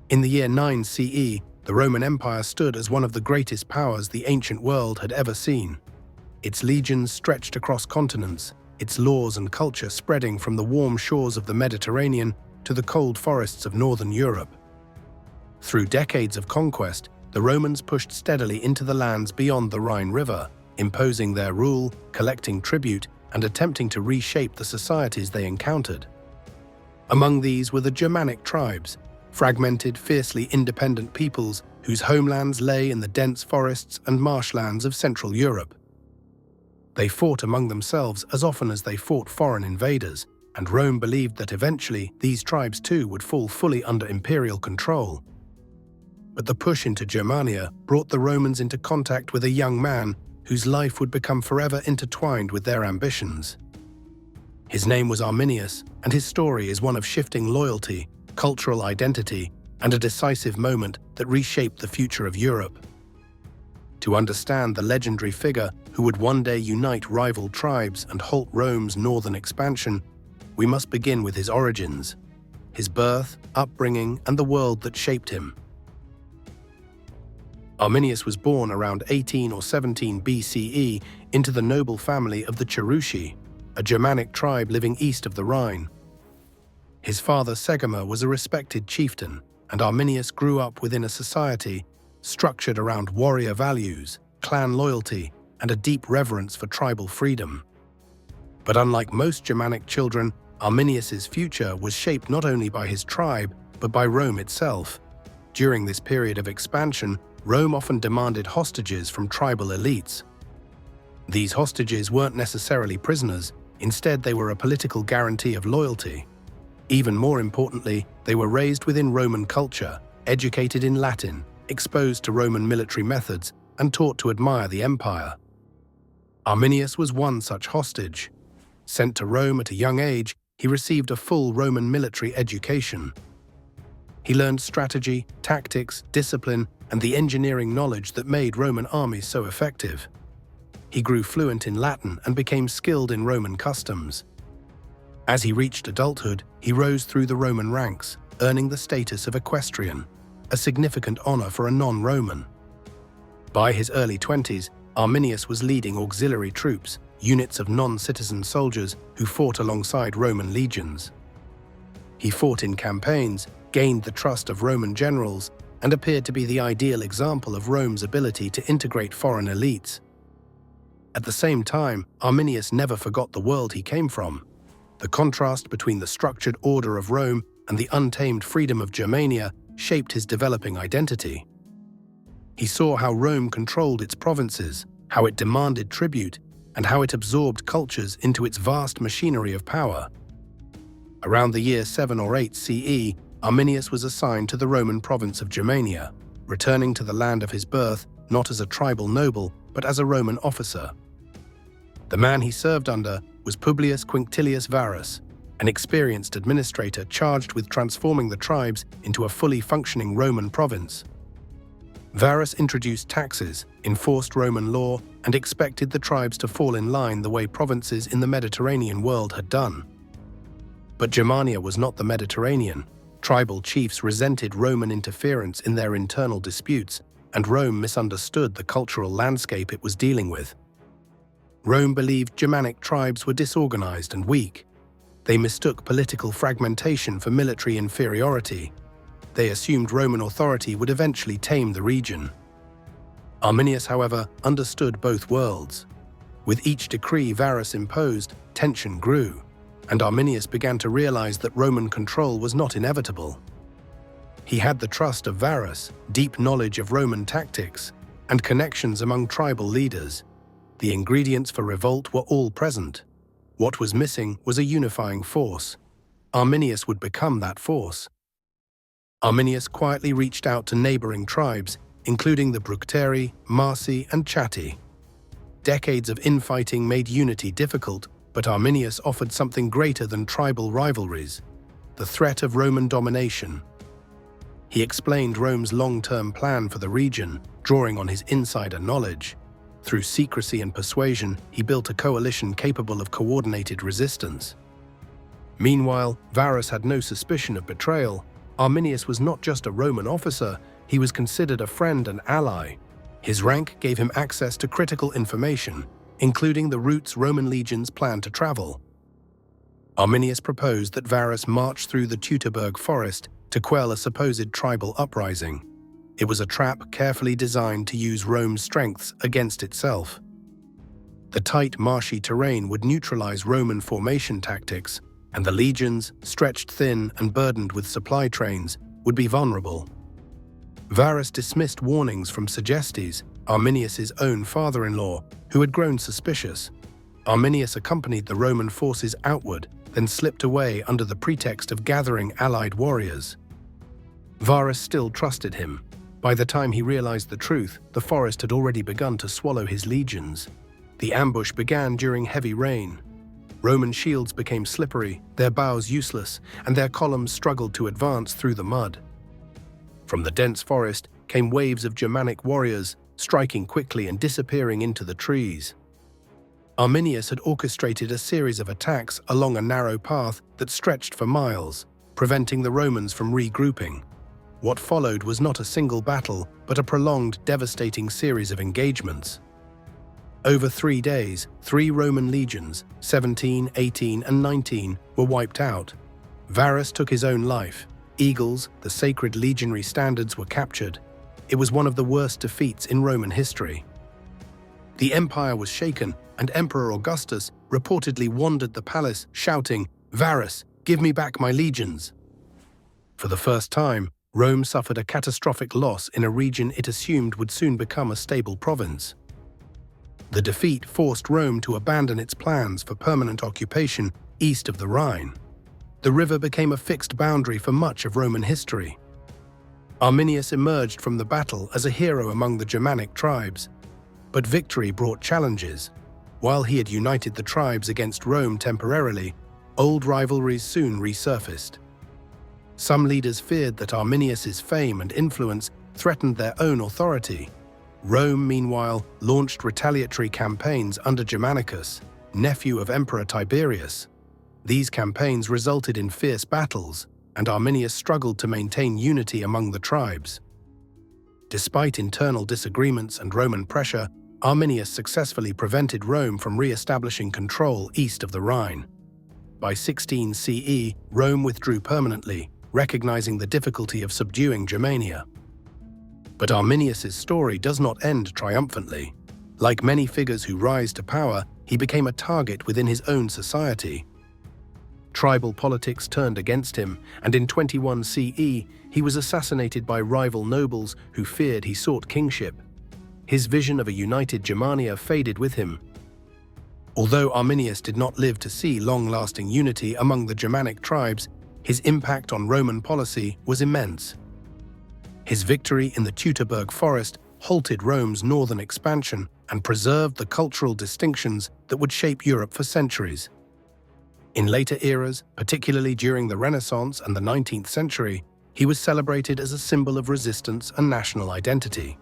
In the year 9 CE, the Roman Empire stood as one of the greatest powers the ancient world had ever seen. Its legions stretched across continents, its laws and culture spreading from the warm shores of the Mediterranean to the cold forests of northern Europe. Through decades of conquest, the Romans pushed steadily into the lands beyond the Rhine River, imposing their rule, collecting tribute, and attempting to reshape the societies they encountered. Among these were the Germanic tribes, fragmented, fiercely independent peoples whose homelands lay in the dense forests and marshlands of Central Europe. They fought among themselves as often as they fought foreign invaders, and Rome believed that eventually these tribes too would fall fully under imperial control. But the push into Germania brought the Romans into contact with a young man whose life would become forever intertwined with their ambitions. His name was Arminius, and his story is one of shifting loyalty, cultural identity, and a decisive moment that reshaped the future of Europe. To understand the legendary figure who would one day unite rival tribes and halt Rome's northern expansion, we must begin with his origins, his birth, upbringing, and the world that shaped him. Arminius was born around 18 or 17 BCE into the noble family of the Cherusci, a Germanic tribe living east of the Rhine. His father Segama was a respected chieftain, and Arminius grew up within a society structured around warrior values, clan loyalty, and a deep reverence for tribal freedom. But unlike most Germanic children, Arminius's future was shaped not only by his tribe, but by Rome itself. During this period of expansion, Rome often demanded hostages from tribal elites. These hostages weren't necessarily prisoners, instead they were a political guarantee of loyalty. Even more importantly, they were raised within Roman culture, educated in Latin, exposed to Roman military methods, and taught to admire the empire. Arminius was one such hostage. Sent to Rome at a young age, he received a full Roman military education. He learned strategy, tactics, discipline, and the engineering knowledge that made Roman armies so effective. He grew fluent in Latin and became skilled in Roman customs. As he reached adulthood, he rose through the Roman ranks, earning the status of equestrian, a significant honor for a non-Roman. By his early 20s, Arminius was leading auxiliary troops, units of non-citizen soldiers who fought alongside Roman legions. He fought in campaigns, gained the trust of Roman generals, and appeared to be the ideal example of Rome's ability to integrate foreign elites. At the same time, Arminius never forgot the world he came from. The contrast between the structured order of Rome and the untamed freedom of Germania shaped his developing identity. He saw how Rome controlled its provinces, how it demanded tribute, and how it absorbed cultures into its vast machinery of power. Around the year 7 or 8 CE, Arminius was assigned to the Roman province of Germania, returning to the land of his birth not as a tribal noble, but as a Roman officer. The man he served under was Publius Quinctilius Varus, an experienced administrator charged with transforming the tribes into a fully functioning Roman province. Varus introduced taxes, enforced Roman law, and expected the tribes to fall in line the way provinces in the Mediterranean world had done. But Germania was not the Mediterranean. Tribal chiefs resented Roman interference in their internal disputes, and Rome misunderstood the cultural landscape it was dealing with. Rome believed Germanic tribes were disorganized and weak. They mistook political fragmentation for military inferiority. They assumed Roman authority would eventually tame the region. Arminius, however, understood both worlds. With each decree Varus imposed, tension grew, and Arminius began to realize that Roman control was not inevitable. He had the trust of Varus, deep knowledge of Roman tactics, and connections among tribal leaders. The ingredients for revolt were all present. What was missing was a unifying force. Arminius would become that force. Arminius quietly reached out to neighboring tribes, including the Bructeri, Marsi, and Chatti. Decades of infighting made unity difficult, but Arminius offered something greater than tribal rivalries: the threat of Roman domination. He explained Rome's long-term plan for the region, drawing on his insider knowledge. Through secrecy and persuasion, he built a coalition capable of coordinated resistance. Meanwhile, Varus had no suspicion of betrayal. Arminius was not just a Roman officer, he was considered a friend and ally. His rank gave him access to critical information, including the routes Roman legions planned to travel. Arminius proposed that Varus march through the Teutoburg Forest to quell a supposed tribal uprising. It was a trap carefully designed to use Rome's strengths against itself. The tight, marshy terrain would neutralize Roman formation tactics, and the legions, stretched thin and burdened with supply trains, would be vulnerable. Varus dismissed warnings from Segestes, Arminius's own father-in-law, who had grown suspicious. Arminius accompanied the Roman forces outward, then slipped away under the pretext of gathering allied warriors. Varus still trusted him. By the time he realized the truth, the forest had already begun to swallow his legions. The ambush began during heavy rain. Roman shields became slippery, their bows useless, and their columns struggled to advance through the mud. From the dense forest came waves of Germanic warriors, striking quickly and disappearing into the trees. Arminius had orchestrated a series of attacks along a narrow path that stretched for miles, preventing the Romans from regrouping. What followed was not a single battle, but a prolonged, devastating series of engagements. Over 3 days, 3 Roman legions, 17, 18, and 19, were wiped out. Varus took his own life. Eagles, the sacred legionary standards, were captured. It was one of the worst defeats in Roman history. The empire was shaken, and Emperor Augustus reportedly wandered the palace, shouting, "Varus, give me back my legions!" For the first time, Rome suffered a catastrophic loss in a region it assumed would soon become a stable province. The defeat forced Rome to abandon its plans for permanent occupation east of the Rhine. The river became a fixed boundary for much of Roman history. Arminius emerged from the battle as a hero among the Germanic tribes, but victory brought challenges. While he had united the tribes against Rome temporarily, old rivalries soon resurfaced. Some leaders feared that Arminius's fame and influence threatened their own authority. Rome, meanwhile, launched retaliatory campaigns under Germanicus, nephew of Emperor Tiberius. These campaigns resulted in fierce battles, and Arminius struggled to maintain unity among the tribes. Despite internal disagreements and Roman pressure, Arminius successfully prevented Rome from re-establishing control east of the Rhine. By 16 CE, Rome withdrew permanently, recognizing the difficulty of subduing Germania. But Arminius's story does not end triumphantly. Like many figures who rise to power, he became a target within his own society. Tribal politics turned against him, and in 21 CE, he was assassinated by rival nobles who feared he sought kingship. His vision of a united Germania faded with him. Although Arminius did not live to see long-lasting unity among the Germanic tribes, his impact on Roman policy was immense. His victory in the Teutoburg Forest halted Rome's northern expansion and preserved the cultural distinctions that would shape Europe for centuries. In later eras, particularly during the Renaissance and the 19th century, he was celebrated as a symbol of resistance and national identity.